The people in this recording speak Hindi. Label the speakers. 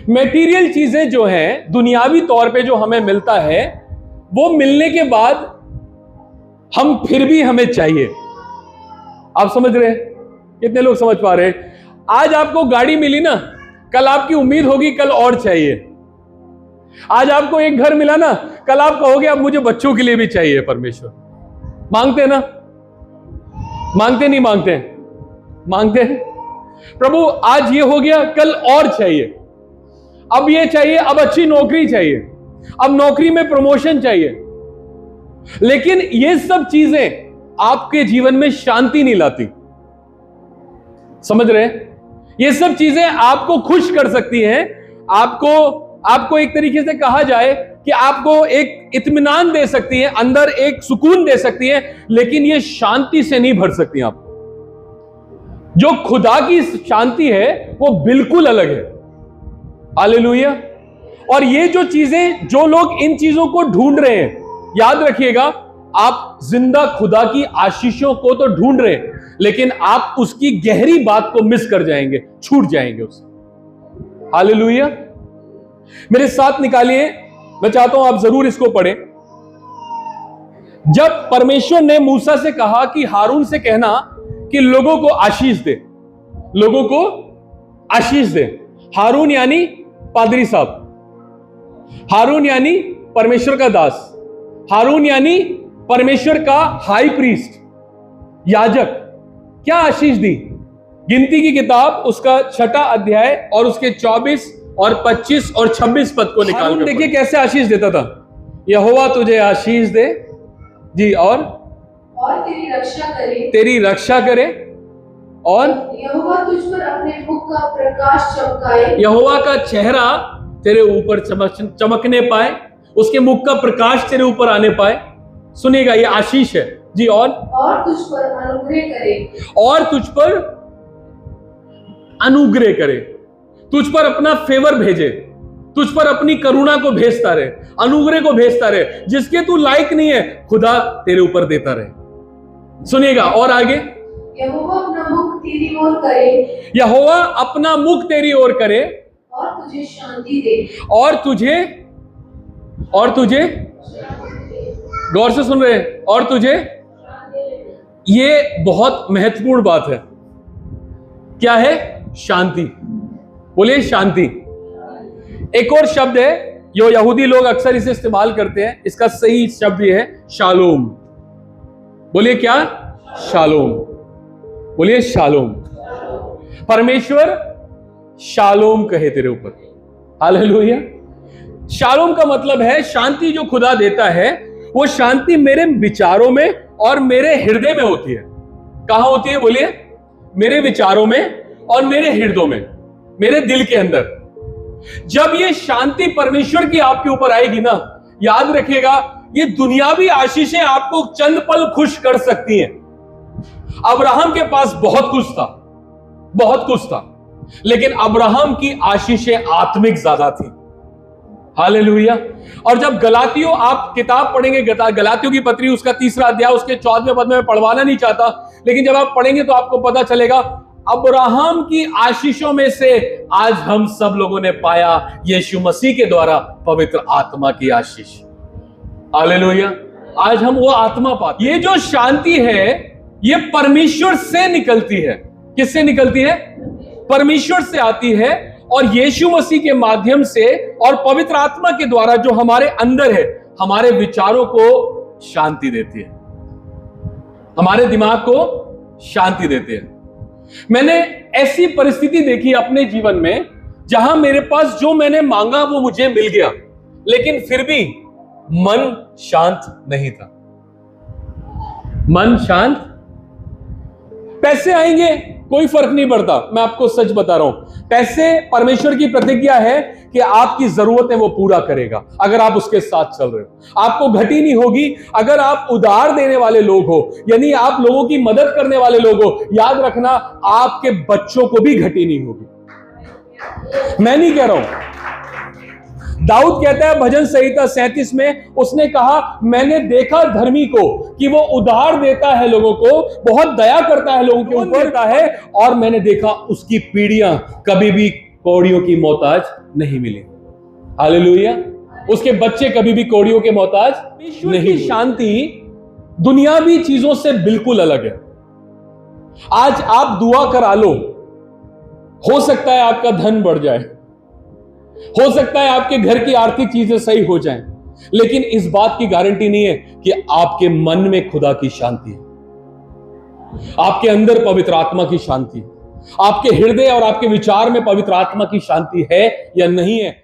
Speaker 1: मेटीरियल चीजें जो हैं, दुनियावी तौर पे जो हमें मिलता है, वो मिलने के बाद हम फिर भी हमें चाहिए। आप समझ रहे हैं? कितने लोग समझ पा रहे हैं? आज आपको गाड़ी मिली ना, कल आपकी उम्मीद होगी कल और चाहिए। आज आपको एक घर मिला ना, कल आप कहोगे अब मुझे बच्चों के लिए भी चाहिए। परमेश्वर मांगते हैं ना? मांगते नहीं मांगते? मांगते हैं। प्रभु आज ये हो गया, कल और चाहिए, अब ये चाहिए, अब अच्छी नौकरी चाहिए, अब नौकरी में प्रमोशन चाहिए। लेकिन ये सब चीजें आपके जीवन में शांति नहीं लाती। समझ रहे हैं? ये सब चीजें आपको खुश कर सकती हैं, आपको एक तरीके से कहा जाए कि आपको एक इत्मीनान दे सकती है, अंदर एक सुकून दे सकती है, लेकिन ये शांति से नहीं भर सकती आपको। जो खुदा की शांति है वो बिल्कुल अलग है। हालेलुया। और ये जो चीजें, जो लोग इन चीजों को ढूंढ रहे हैं, याद रखिएगा, आप जिंदा खुदा की आशीषों को तो ढूंढ रहे हैं, लेकिन आप उसकी गहरी बात को मिस कर जाएंगे, छूट जाएंगे उससे। हालेलुया। मेरे साथ निकालिए, मैं चाहता हूं आप जरूर इसको पढ़ें। जब परमेश्वर ने मूसा से कहा कि हारून से कहना कि लोगों को आशीष दे, लोगों को आशीष दे। हारून यानी पादरी साहब, हारून यानी परमेश्वर का दास, हारून यानी परमेश्वर का हाई प्रीस्ट, याजक। क्या आशीष दी? गिनती की किताब उसका 6 अध्याय और उसके 24 और 25 और 26 पद को निकाल। देखिए कैसे आशीष देता था। यहोवा तुझे आशीष दे जी, और
Speaker 2: तेरी रक्षा करे,
Speaker 1: तेरी रक्षा करे, और
Speaker 2: यहोवा तुझ पर अपने मुख का प्रकाश चमकाए,
Speaker 1: यहोवा का चेहरा तेरे ऊपर चमकने पाए, उसके मुख का प्रकाश तेरे ऊपर आने पाए। सुनिएगा, ये आशीष है जी। और
Speaker 2: तुझ पर अनुग्रह करे,
Speaker 1: और तुझ पर अनुग्रह करे, तुझ पर अपना फेवर भेजे, तुझ पर अपनी करुणा को भेजता रहे, अनुग्रह को भेजता रहे। जिसके तू लायक नहीं है, खुदा तेरे ऊपर देता रहे। सुनिएगा, और आगे,
Speaker 2: यहोवा अपना मुख तेरी ओर करे,
Speaker 1: यहोवा अपना मुख तेरी ओर करे,
Speaker 2: और तुझे शांति दे,
Speaker 1: और तुझे गौर से सुन रहे हैं, और तुझे, ये बहुत महत्वपूर्ण बात है। क्या है? शांति। बोलिए शांति। एक और शब्द है जो यहूदी लोग अक्सर इसे इस्तेमाल करते हैं, इसका सही शब्द ये है शालोम। बोलिए क्या? शालोम। बोलिए शालोम। परमेश्वर शालोम कहे तेरे ऊपर। हालेलुया। शालोम का मतलब है शांति। जो खुदा देता है वो शांति मेरे विचारों में और मेरे हृदय में होती है। कहां होती है? बोलिए, मेरे विचारों में और मेरे हृदय में, मेरे दिल के अंदर। जब ये शांति परमेश्वर की आपके ऊपर आएगी ना, याद रखिएगा, ये दुनियावी आशीषें आपको चंद पल खुश कर सकती हैं। अब्राहम के पास बहुत कुछ था, बहुत कुछ था, लेकिन अब्राहम की आशीषें आत्मिक ज्यादा थी। हालेलुया। और जब गलातियों, आप किताब पढ़ेंगे, गलातियों की पत्री उसका 3 अध्याय उसके 14वें पद में मैं पढ़वाना नहीं चाहता, लेकिन जब आप पढ़ेंगे तो आपको पता चलेगा अब्राहम की आशीषों में से आज हम सब लोगों ने पाया यीशु मसीह के द्वारा पवित्र आत्मा की आशीष। हालेलुया। आज हम वो आत्मा पाते। ये जो शांति है ये परमेश्वर से निकलती है। किससे निकलती है? परमेश्वर से आती है, और यीशु मसीह के माध्यम से और पवित्र आत्मा के द्वारा जो हमारे अंदर है, हमारे विचारों को शांति देती है, हमारे दिमाग को शांति देती है। मैंने ऐसी परिस्थिति देखी अपने जीवन में जहां मेरे पास जो मैंने मांगा वो मुझे मिल गया, लेकिन फिर भी मन शांत नहीं था। मन शांत। पैसे आएंगे कोई फर्क नहीं पड़ता, मैं आपको सच बता रहा हूं। पैसे परमेश्वर की प्रतिज्ञा है कि आपकी जरूरतें वो पूरा करेगा अगर आप उसके साथ चल रहे हो। आपको घटी नहीं होगी अगर आप उधार देने वाले लोग हो, यानी आप लोगों की मदद करने वाले लोग हो। याद रखना, आपके बच्चों को भी घटी नहीं होगी। मैं नहीं कह रहा हूं। दाऊद कहता है भजन संहिता 37 में, उसने कहा मैंने देखा धर्मी को कि वो उधार देता है लोगों को, बहुत दया करता है लोगों के ऊपर है, और मैंने देखा उसकी पीढ़ियां कभी भी कौड़ियों की मोहताज नहीं मिली। हालेलुया। उसके बच्चे कभी भी कौड़ियों के मोहताज नहीं हुए। शांति दुनियावी चीजों से बिल्कुल अलग है। आज आप दुआ करा लो, हो सकता है आपका धन बढ़ जाए, हो सकता है आपके घर की आर्थिक चीजें सही हो जाएं, लेकिन इस बात की गारंटी नहीं है कि आपके मन में खुदा की शांति है, आपके अंदर पवित्र आत्मा की शांति है, आपके हृदय और आपके विचार में पवित्र आत्मा की शांति है या नहीं है।